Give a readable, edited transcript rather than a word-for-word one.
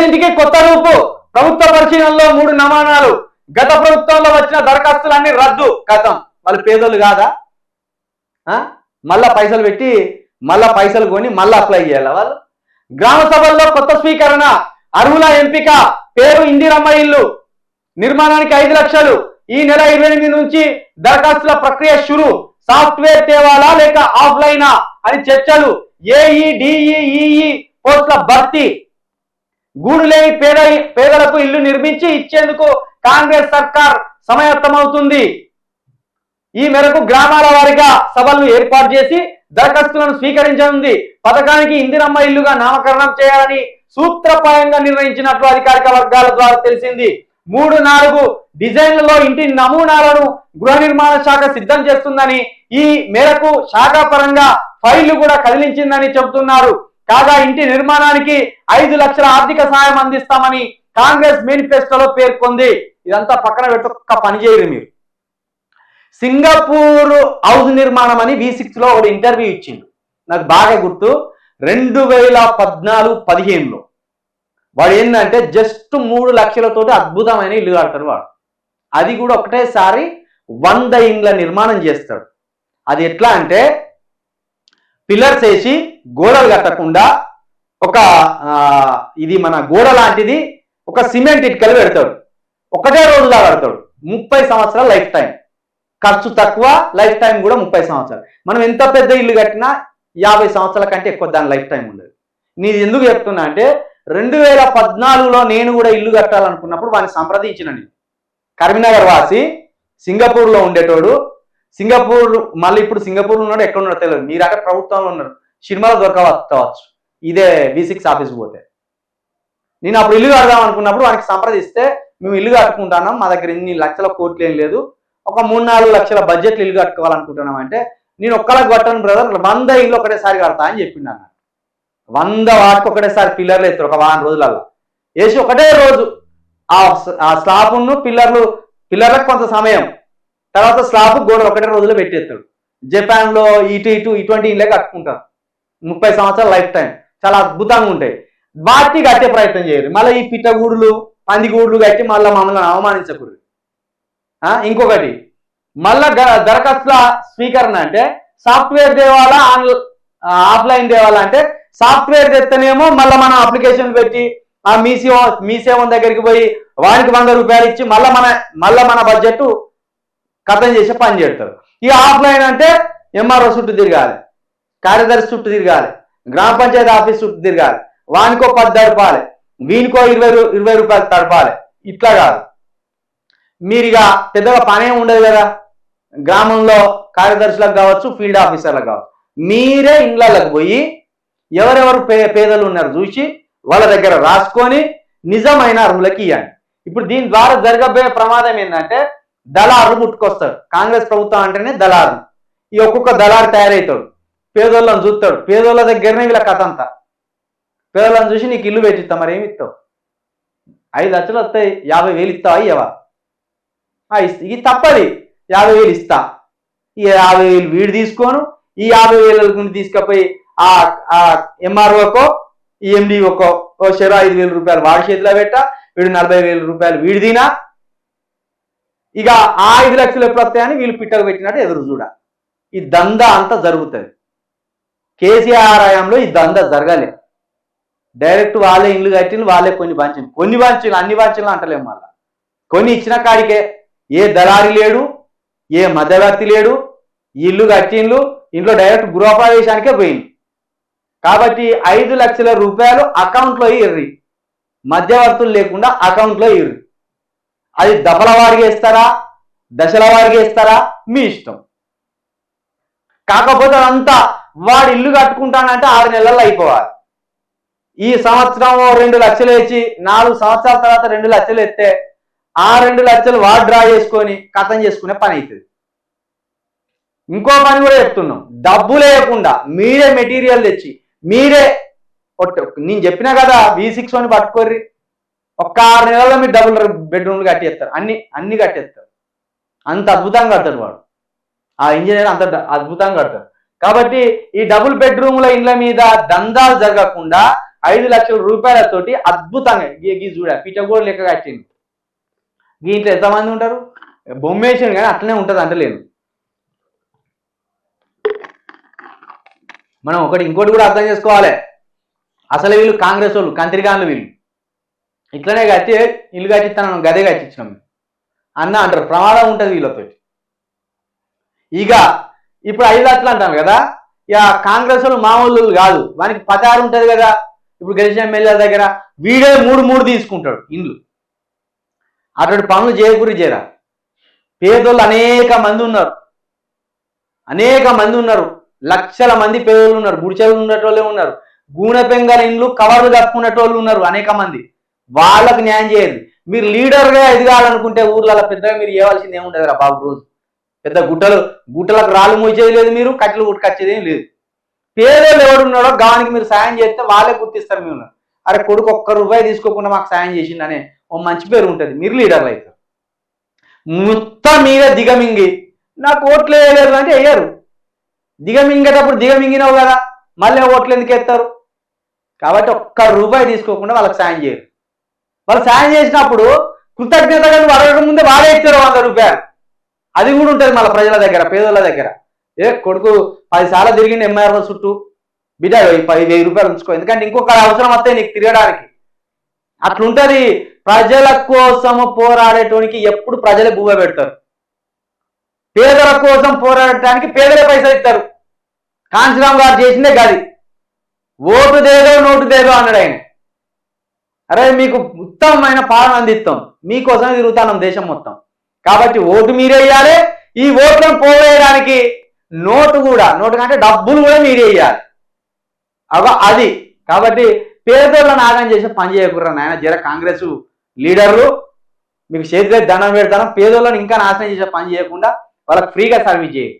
పేదింటికి కొత్త రూపు, ప్రభుత్వ పరిశీలనలో 3 నమూనాలు. గత ప్రభుత్వంలో వచ్చిన దరఖాస్తులన్నీ రద్దు. కథం వాళ్ళు పేదోళ్ళు కాదా? మళ్ళా పైసలు పెట్టి మళ్ళా పైసలు కొని మళ్ళా అప్లై చేయాలి వాళ్ళు. గ్రామ సభల్లో కొత్త స్వీకరణ, అర్హుల ఎంపిక, పేరు ఇందిరమ్మ ఇల్లు నిర్మాణానికి 5 లక్షలు. ఈ నెల 28 నుంచి దరఖాస్తుల ప్రక్రియ షురు. సాఫ్ట్వేర్ తేవాలా లేక ఆఫ్లైనా అని చర్చలు. ఏఈ డిఈఈ పోస్టుల భర్తీ. గూడు లేని పేదలకు ఇల్లు నిర్మించి ఇచ్చేందుకు కాంగ్రెస్ సర్కార్ సమాయత్తమవుతుంది. ఈ మేరకు గ్రామాల వారీగా సభలను ఏర్పాటు చేసి దరఖాస్తులను స్వీకరించనుంది. పథకానికి ఇందిరమ్మ ఇల్లుగా నామకరణం చేయాలని సూత్రప్రాయంగా నిర్ణయించినట్లు అధికారిక వర్గాల ద్వారా తెలిసింది. 3-4 డిజైన్లలో ఇంటి నమూనాలను గృహ నిర్మాణ శాఖ సిద్ధం చేస్తుందని, ఈ మేరకు శాఖాపరంగా ఫైళ్లు కూడా కదిలించిందని చెబుతున్నారు. కాగా ఇంటి నిర్మాణానికి 5 లక్షల ఆర్థిక సాయం అందిస్తామని కాంగ్రెస్ మేనిఫెస్టోలో పేర్కొంది. ఇదంతా పక్కన పెట్టి ఒక్క పని చేయరు మీరు. సింగపూర్ హౌస్ నిర్మాణం అని V6లో ఒక ఇంటర్వ్యూ ఇచ్చిండు. నాకు బాగా గుర్తు. 2014-15లో వాడు ఏంటంటే జస్ట్ 3 లక్షలతోటి అద్భుతమైన ఇల్లు కడతాడు వాడు. అది కూడా ఒకటేసారి 100 ఇండ్ల నిర్మాణం చేస్తాడు. అది ఎట్లా అంటే పిల్లర్స్ వేసి గోడలు కట్టకుండా ఒక ఇది మన గోడ లాంటిది ఒక సిమెంట్ ఇటుకలు పెడతాడు. ఒకటే రోజులా కడతాడు. 30 సంవత్సరాల లైఫ్ టైం, ఖర్చు తక్కువ, లైఫ్ టైం కూడా 30 సంవత్సరాలు. మనం ఎంత పెద్ద ఇల్లు కట్టినా 50 సంవత్సరాల కంటే ఎక్కువ దాని లైఫ్ టైం ఉండదు. నేను ఎందుకు చెప్తున్నా అంటే 2014లో నేను కూడా ఇల్లు కట్టాలనుకున్నప్పుడు వాడిని సంప్రదించిన. నేను కరీంనగర్ వాసి, సింగపూర్లో ఉండేటోడు. సింగపూర్ మళ్ళీ ఇప్పుడు సింగపూర్లో ఉన్నాడు, ఎక్కడ ఉన్నాడో తెలియదు. మీరు అక్కడ ప్రభుత్వంలో ఉన్నారు, సినిమాలో దొరకవచ్చు ఇదే V6 ఆఫీస్కి పోతే. నేను అప్పుడు ఇల్లు కడదాం అనుకున్నప్పుడు వానికి సంప్రదిస్తే మేము ఇల్లు కట్టుకుంటున్నాం, మా దగ్గర ఇన్ని లక్షల కోట్లు ఏం లేదు, ఒక 3-4 లక్షల బడ్జెట్లు ఇల్లు కట్టుకోవాలనుకుంటున్నాం అంటే, నేను ఒక్కళ్ళకి కట్టాను బ్రదర్, 100 ఇల్లు ఒకటేసారి కడతా అని చెప్పిండు అన్న. 100 వాటికి ఒకటేసారి పిల్లర్లు వేస్తారు ఒక 1 రోజులలో వేసి, ఒకటే రోజు ఆ స్లాబ్ను పిల్లర్లకు కొంత సమయం తర్వాత స్లాబ్ గోడలు ఒకటే రోజులో పెట్టేస్తాడు. జపాన్లో ఇటువంటి ఇళ్ళే కట్టుకుంటారు. 30 సంవత్సరాల లైఫ్ టైం, చాలా అద్భుతంగా ఉంటాయి. వాటిని కట్టే ప్రయత్నం చేయరు. మళ్ళీ ఈ పిట్టగూడులు, పందిగూడులు కట్టి మళ్ళీ మమ్మల్ని అవమానించకూడదు. ఇంకొకటి, మళ్ళా దరఖాస్తుల స్వీకరణ అంటే సాఫ్ట్వేర్ తేవాలా ఆఫ్లైన్ తేవాలా అంటే, సాఫ్ట్వేర్ తెస్తేనేమో మళ్ళీ మనం అప్లికేషన్ పెట్టి ఆ మీ సేవ దగ్గరికి పోయి వారికి 100 రూపాయలు ఇచ్చి మళ్ళీ మన బడ్జెట్ కథం చేసి పని చేస్తారు. ఇక ఆఫ్లైన్ అంటే ఎంఆర్ఓ చుట్టూ తిరగాలి, కార్యదర్శి చుట్టూ తిరగాలి, గ్రామ పంచాయతీ ఆఫీస్ చుట్టూ తిరగాలి, వానికో 10 తడపాలి, వీనికో 20 రూపాయలు తడపాలి. ఇట్లా కాదు. మీరు ఇక పెద్దగా పనేం ఉండదు కదా. గ్రామంలో కార్యదర్శులకు కావచ్చు, ఫీల్డ్ ఆఫీసర్లకు కావచ్చు, మీరే ఇండ్లకు పోయి ఎవరెవరు పేదలు ఉన్నారు చూసి వాళ్ళ దగ్గర రాసుకొని నిజమైన అర్హులకి ఇవ్వండి. ఇప్పుడు దీని ద్వారా జరగబోయే ప్రమాదం ఏంటంటే దళారులు పుట్టుకొస్తాడు. కాంగ్రెస్ ప్రభుత్వం అంటేనే దళారులు. ఈ ఒక్కొక్క దళారు తయారవుతాడు, పేదోళ్ళని చూస్తాడు. పేదోళ్ళ దగ్గరనే వీళ్ళ కథ అంతా. పేదోళ్ళని చూసి నీకు ఇల్లు పెట్టిస్తా, మరి ఏమి ఇస్తావు? 5 లక్షలు వస్తాయి, 50,000 ఇస్తావా? ఇవ్వవా? ఇది తప్పది. 50,000 ఇస్తా. ఈ 50,000 వీడు తీసుకోను, ఈ 50,000 తీసుకపోయి ఆ ఎంఆర్ఓకో ఈ ఎండిఓకో చెరో 5,000 రూపాయలు వాడి చేతిలో పెట్ట, వీడు 40,000 రూపాయలు వీడి తినా. ఇక ఆ 5 లక్షలు ఎప్పుడు వస్తాయని వీళ్ళు పిట్టకు పెట్టినట్టు ఎదురు చూడ. ఈ దందా అంతా జరుగుతుంది. కేసీఆర్ హయాంలో ఈ దందా జరగలే. డైరెక్ట్ వాళ్ళే ఇల్లు కట్టిన, వాళ్ళే కొన్ని పంచింది. అన్ని పంచులు అంటలేము. మళ్ళా కొన్ని ఇచ్చిన కాడికే. ఏ దళారి లేడు, ఏ మధ్యవర్తి లేడు. ఇల్లు కట్టిండ్లు, ఇంట్లో డైరెక్ట్ గృహప్రవేశానికే పోయింది. కాబట్టి 5 లక్షల రూపాయలు అకౌంట్లో ఇర్రి, మధ్యవర్తులు లేకుండా అకౌంట్లో ఇర్రి. అది దఫల వారిగా ఇస్తారా, దశల వారిగా ఇస్తారా, మీ ఇష్టం. కాకపోతే అంతా వాడు ఇల్లు కట్టుకుంటానంటే 6 నెలల్లో అయిపోవాలి. ఈ సంవత్సరం 2 లక్షలు వేసి 4 సంవత్సరాల తర్వాత 2 లక్షలు ఎత్తే ఆ 2 లక్షలు వాడు డ్రా చేసుకొని కథం చేసుకునే పని అవుతుంది. ఇంకో పని కూడా చెప్తున్నాం, డబ్బు లేకుండా మీరే మెటీరియల్ తెచ్చి మీరే, నేను చెప్పినా కదా V6 అని పట్టుకోర్రి, ఒక్క 6 నెలల్లో మీరు డబుల్ బెడ్రూమ్లు కట్టేస్తారు. అన్ని కట్టేస్తారు. అంత అద్భుతంగా కడతాడు వాడు. ఆ ఇంజనీర్ అంత అద్భుతంగా కడతాడు. కాబట్టి ఈ డబుల్ బెడ్రూమ్ల ఇండ్ల మీద దందాలు జరగకుండా 5 లక్షల రూపాయలతోటి అద్భుతంగా గీ చూడ పిచ్చగోడు లెక్క కట్టింది. దీంట్లో ఎంతమంది ఉంటారు? బొమ్మేషన్ కానీ అట్లనే ఉంటుంది అంటలేదు. మనం ఇంకోటి కూడా అర్థం చేసుకోవాలి. అసలు వీళ్ళు కాంగ్రెస్ వాళ్ళు కంత్రికాన్లు వీళ్ళు ఇట్లనే కట్టి ఇల్లు కట్టిస్తాను గదే కట్టించినాం అన్న అంటారు. ప్రమాదం ఉంటుంది వీళ్ళతో. ఇక ఇప్పుడు 5 లక్షలు అంటాం కదా, ఇక కాంగ్రెస్ వాళ్ళు మామూలు కాదు, వానికి పతారు ఉంటుంది కదా. ఇప్పుడు గెలిచిన ఎమ్మెల్యేల దగ్గర వీడే 3 తీసుకుంటాడు ఇండ్లు. అటువంటి పనులు చేయరా. పేదోళ్ళు అనేక మంది ఉన్నారు, లక్షల మంది పేదోళ్ళు ఉన్నారు, గుడిచెలు ఉన్నటోళ్ళే ఉన్నారు, గూనె పెంగల ఇండ్లు కవర్లు కప్పుకునేటోళ్ళు ఉన్నారు అనేక మంది. వాళ్ళకు న్యాయం చేయండి. మీరు లీడర్గా ఎదగాలనుకుంటే ఊర్లలో పెద్దగా మీరు చేయవలసింది ఏముంటుంది రా బాబు. రోజు పెద్ద గుట్టలకు రాళ్ళు మోచేది లేదు, మీరు కట్టెలు గుట్టుకొచ్చేది ఏం లేదు. పేదోళ్ళు ఎవడున్నాడో గానికి మీరు సాయం చేస్తే వాళ్ళే గుర్తిస్తారు. మేము అరే కొడుకు ₹1 తీసుకోకుండా మాకు సాయం చేసిండనే ఓ మంచి పేరు ఉంటుంది. మీరు లీడర్లు అవుతారు. మొత్తం మీద దిగమింగి నాకు ఓట్లు వేయలేదు అంటే వేయరు. దిగమింగేటప్పుడు దిగమింగినావు కదా, మళ్ళీ ఓట్లు ఎందుకు ఎత్తారు? కాబట్టి ₹1 తీసుకోకుండా వాళ్ళకి సాయం చేయరు. వాళ్ళు సాయం చేసినప్పుడు కృతజ్ఞతగా నువ్వు అడగక ముందే వాళ్ళే ఇస్తారు ₹100. అది కూడా ఉంటుంది మళ్ళీ ప్రజల దగ్గర, పేదోళ్ళ దగ్గర. కొడుకు 10 సార్లు తిరిగింది ఎంఆర్ఓ చుట్టూ, బిడ్డ ₹1000 ఉంచుకో, ఎందుకంటే ఇంకొక అవసరం వస్తాయి నీకు తిరగడానికి. అట్లుంటది. ప్రజల కోసము పోరాడేటోనికి ఎప్పుడు ప్రజలే బువ్వ పెడతారు. పేదల కోసం పోరాడటానికి పేదలే పైసలు ఇస్తారు. కాంచరామ్ గారు చేసిందే గది. ఓటు దేదో నోటు దేదో అన్నాడు ఆయన. అరే మీకు ఉత్తమమైన పాలన అందిస్తాం, మీకోసం తిరుగుతాం దేశం మొత్తం. కాబట్టి ఓటు మీరే వేయాలి. ఈ ఓట్లను పోవేయడానికి నోటు కంటే డబ్బులు కూడా మీరే వేయాలి. అది కాబట్టి పేదోళ్ళని ఆగం చేసి పని చేయకూడదు నాయన. జర కాంగ్రెస్ లీడర్లు మీకు చేతిలో దండం పెడతాను. పేదోళ్ళని ఇంకా నాశనం చేసే పని చేయకుండా వాళ్ళకి ఫ్రీగా సర్వీస్ చేయండి.